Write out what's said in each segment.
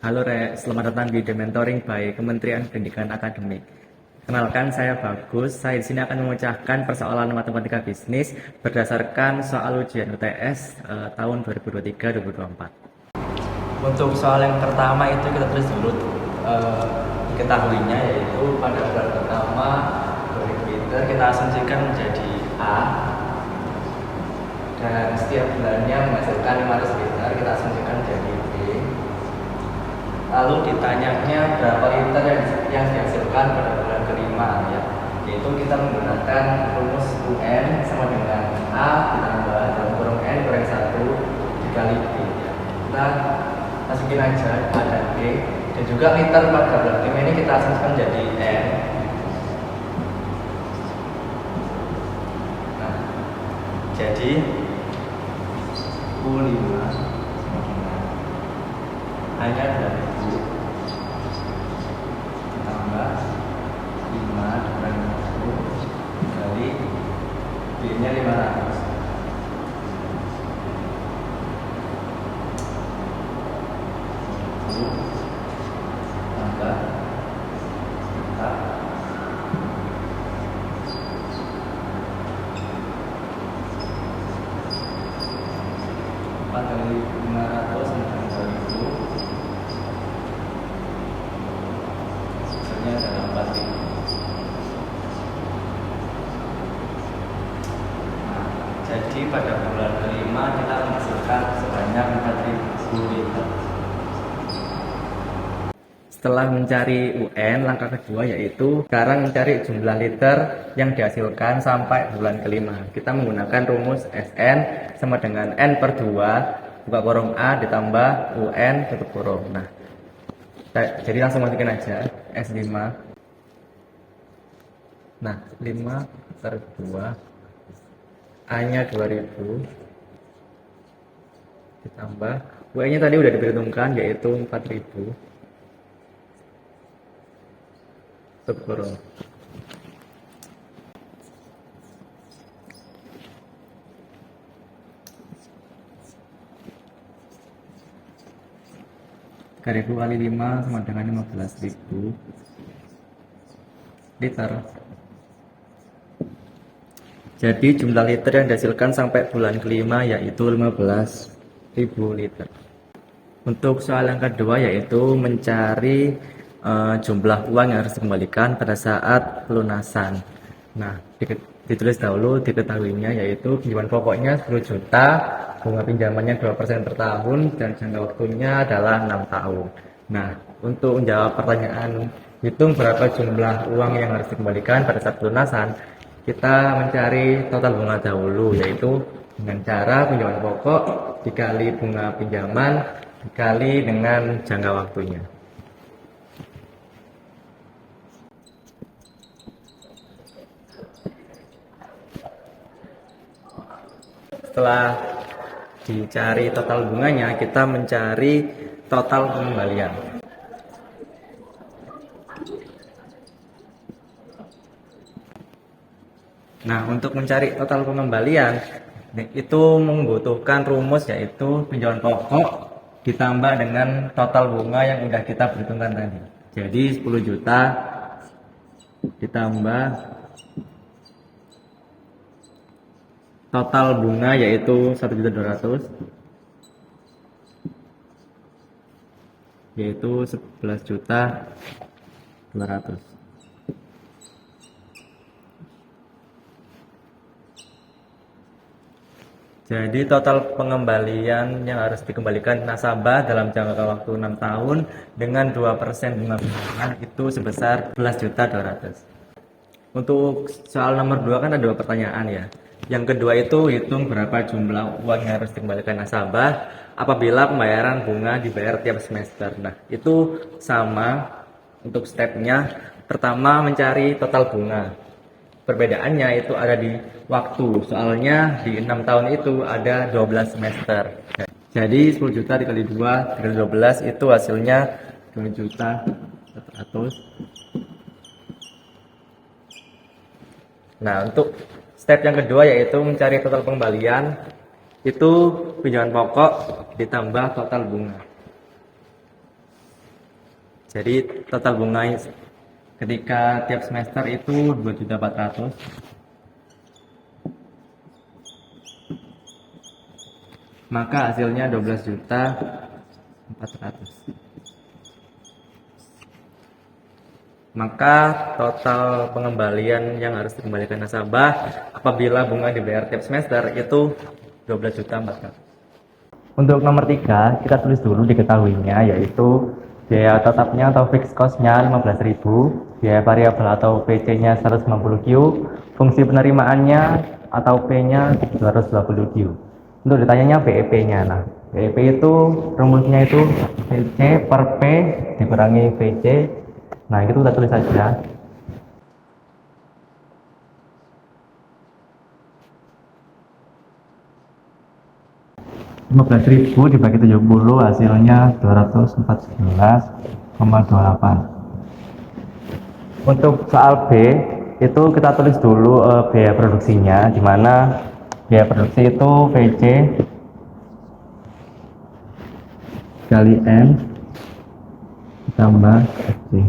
Halo Rek, selamat datang di The Mentoring by Kementerian Pendidikan Akademik. Kenalkan, saya Bagus. Saya di sini akan memecahkan persoalan matematika bisnis berdasarkan soal ujian UTS tahun 2023-2024. Untuk soal yang pertama itu kita tulis dulu diketahuinya, yaitu pada bulan pertama 2000 liter kita asumsikan menjadi A, dan setiap bulannya menghasilkan 500 liter kita asumsikan menjadi B. Lalu ditanyanya berapa liter yang dihasilkan pada bulan kelima, ya, yaitu kita menggunakan rumus UN sama dengan A ditambah dalam kurung N kurang 1 dikali B, ya. Kita masukin aja A dan B, dan juga liter pada bulan kelima ini kita asumsikan menjadi N. Nah, jadi U5 hanya 2000 tambah 5 kurang 1 kali B nya 500 tambah 4 kali 500 sama 2000, hasilnya adalah 4000. Nah, jadi pada bulan kelima kita menghasilkan sebanyak 4000 liter. Setelah mencari UN, langkah kedua yaitu sekarang mencari jumlah liter yang dihasilkan sampai bulan kelima. Kita menggunakan rumus SN sama dengan N per 2 buka kurung A ditambah UN tutup kurung. Nah, jadi langsung masukin aja S5. Nah, 5 per 2 A nya 2000 ditambah UN nya tadi udah diperhitungkan yaitu 4000 tutup kurung. Ribu kali 5 sama dengan 15.000 liter. Jadi jumlah liter yang dihasilkan sampai bulan kelima yaitu 15.000 liter. Untuk soal yang kedua yaitu mencari jumlah uang yang harus dikembalikan pada saat pelunasan. Nah, ditulis dahulu diketahuinya yaitu pinjaman pokoknya 10 juta, bunga pinjamannya 2% per tahun, dan jangka waktunya adalah 6 tahun. Nah, untuk menjawab pertanyaan hitung berapa jumlah uang yang harus dikembalikan pada saat pelunasan, kita mencari total bunga dahulu, yaitu dengan cara pinjaman pokok dikali bunga pinjaman dikali dengan jangka waktunya. Setelah dicari total bunganya, kita mencari total pengembalian. Nah, untuk mencari total pengembalian itu membutuhkan rumus yaitu pinjaman pokok ditambah dengan total bunga yang udah kita perhitungkan tadi. Jadi 10 juta ditambah total bunga yaitu 1.200.000 yaitu 11.200.000. Jadi total pengembalian yang harus dikembalikan nasabah dalam jangka waktu 6 tahun dengan 2% bunga pinjaman itu sebesar 11.200.000. Untuk soal nomor 2 kan ada 2 pertanyaan ya. Yang kedua itu hitung berapa jumlah uang yang harus dikembalikan nasabah apabila pembayaran bunga dibayar tiap semester. Nah, itu sama untuk stepnya. Pertama mencari total bunga. Perbedaannya itu ada di waktu. Soalnya di 6 tahun itu ada 12 semester. Jadi 10 juta dikali 2 dikali 12 itu hasilnya 2.100.000. Nah, untuk step yang kedua yaitu mencari total pengembalian. Itu pinjaman pokok ditambah total bunga. Jadi total bunga ketika tiap semester itu 2.400.000, maka hasilnya 12.400.000. Maka total pengembalian yang harus dikembalikan nasabah apabila bunga dibayar tiap semester itu 12.400.000. Untuk nomor 3, kita tulis dulu diketahuinya, yaitu biaya tetapnya atau fixed cost-nya 15.000, biaya variabel atau PC-nya 150Q, fungsi penerimaannya atau P-nya 220Q. Untuk ditanyanya BEP-nya, nah BEP itu rumusnya itu PC per P dikurangi VC. Nah itu kita tulis saja. 15.000 dibagi 70 hasilnya 214,28. Untuk soal B itu kita tulis dulu biaya produksinya, di mana biaya produksi itu VC kali N ditambah FC.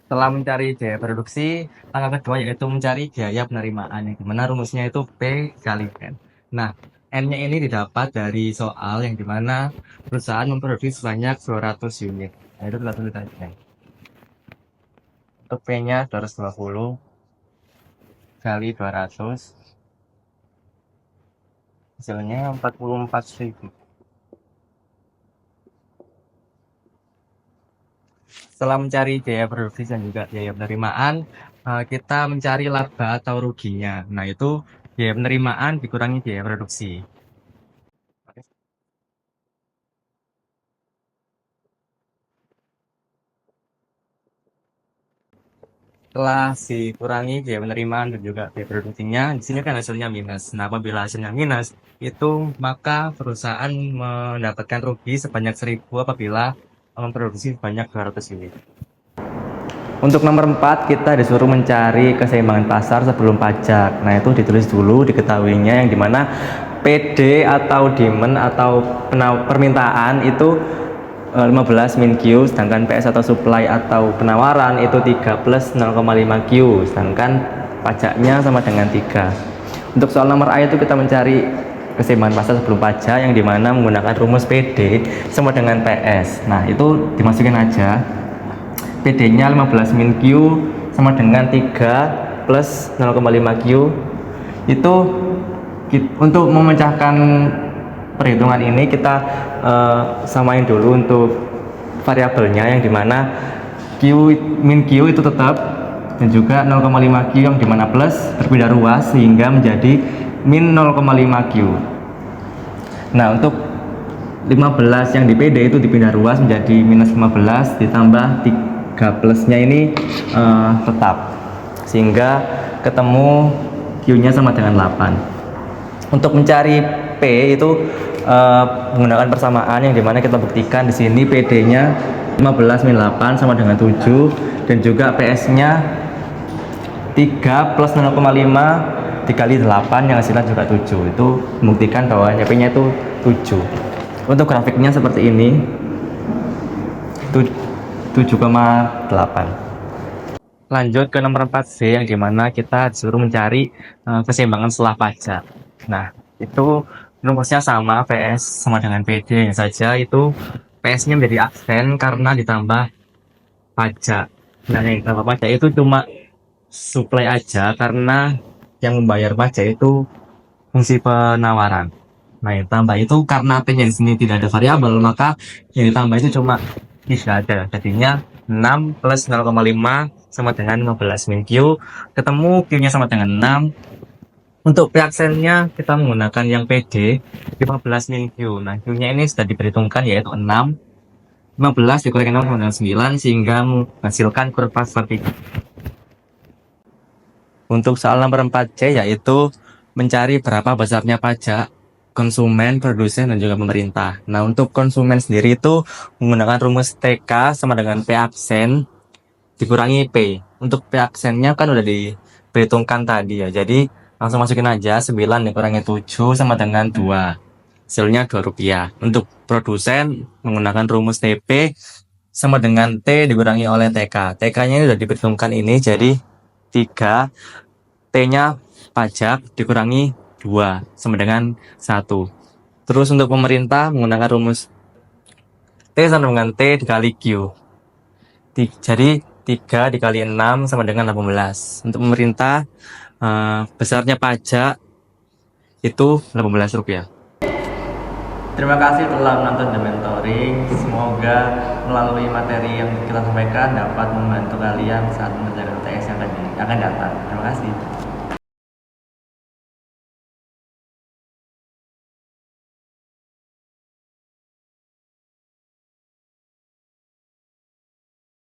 Setelah mencari biaya produksi, langkah kedua yaitu mencari biaya penerimaan, yang dimana rumusnya itu P kali N. Nah, N-nya ini didapat dari soal yang dimana perusahaan memproduksi sebanyak 200 unit. Nah, itu kita tulis aja. Untuk P-nya 220 kali 200, hasilnya 44.000. Setelah mencari biaya produksi dan juga biaya penerimaan, kita mencari laba atau ruginya. Nah, itu biaya penerimaan dikurangi biaya produksi. Setelah dikurangi biaya penerimaan dan juga biaya produksinya, di sini kan hasilnya minus. Nah, apabila hasilnya minus, itu maka perusahaan mendapatkan rugi sebanyak 1.000 apabila memproduksi sebanyak 200 unit. Untuk nomor 4, kita disuruh mencari keseimbangan pasar sebelum pajak. Nah, itu ditulis dulu diketahuinya, yang dimana PD atau demand atau permintaan itu 15 min Q, sedangkan PS atau supply atau penawaran itu 3 plus 0,5 Q, sedangkan pajaknya sama dengan 3. Untuk soal nomor A itu kita mencari keseimbangan pasar sebelum pajak, yang dimana menggunakan rumus PD sama dengan PS. Nah, itu dimasukin aja. PD nya 15 min Q sama dengan 3 plus 0,5 Q. Itu untuk memecahkan perhitungan ini kita samain dulu untuk variabelnya, yang dimana min Q itu tetap, dan juga 0,5 Q yang dimana plus berbeda ruas sehingga menjadi min 0,5 Q. Nah, untuk 15 yang di PD itu dipindah ruas menjadi minus 15 ditambah 3 plusnya ini tetap, sehingga ketemu Q nya sama dengan 8. Untuk mencari P itu menggunakan persamaan, yang dimana kita buktikan di sini PD-nya 15 min 8 sama dengan 7, dan juga PS-nya 3 plus 0,5 dikali 8 yang hasilnya juga 7. Itu membuktikan bahwa P-nya itu 7. Untuk grafiknya seperti ini, 7,8. Lanjut ke nomor 4C, yang dimana kita disuruh mencari keseimbangan setelah pajak. Nah, itu rumusnya sama, PS sama dengan PD saja, itu PS-nya menjadi absen karena ditambah pajak. Nah, yang ditambah pajak itu cuma supply aja, karena yang membayar pajak itu fungsi penawaran. Nah, yang ditambah itu karena P-nya di sini tidak ada variabel, maka yang ditambah itu cuma tidak ada. Jadinya 6 plus 0,5 sama dengan 15 min Q, ketemu Q-nya sama dengan 6. Untuk P-aksennya kita menggunakan yang PD 15 min Q. Nah, Q-nya ini sudah diperhitungkan yaitu 6. 15 dikurangi 0 sama dengan 9 sehingga menghasilkan kurva seperti ini. Untuk soal nomor 4C yaitu mencari berapa besarnya pajak konsumen, produsen, dan juga pemerintah. Nah, untuk konsumen sendiri itu menggunakan rumus TK sama dengan P aksen dikurangi P. Untuk P aksennya kan udah diperhitungkan tadi ya. Jadi langsung masukin aja 9 dikurangi 7 sama dengan 2. Hasilnya Rp2. Untuk produsen menggunakan rumus TP sama dengan T dikurangi oleh TK. TK-nya ini udah diperhitungkan ini jadi 3. T-nya pajak dikurangi 2 sama dengan 1. Terus untuk pemerintah menggunakan rumus T sama dengan T dikali Q. Jadi 3 dikali 6 sama dengan 18. Untuk pemerintah besarnya pajak itu Rp18. Terima kasih telah menonton The Mentoring. Semoga melalui materi yang kita sampaikan dapat membantu kalian saat mengerjakan UTS yang akan datang. Terima kasih.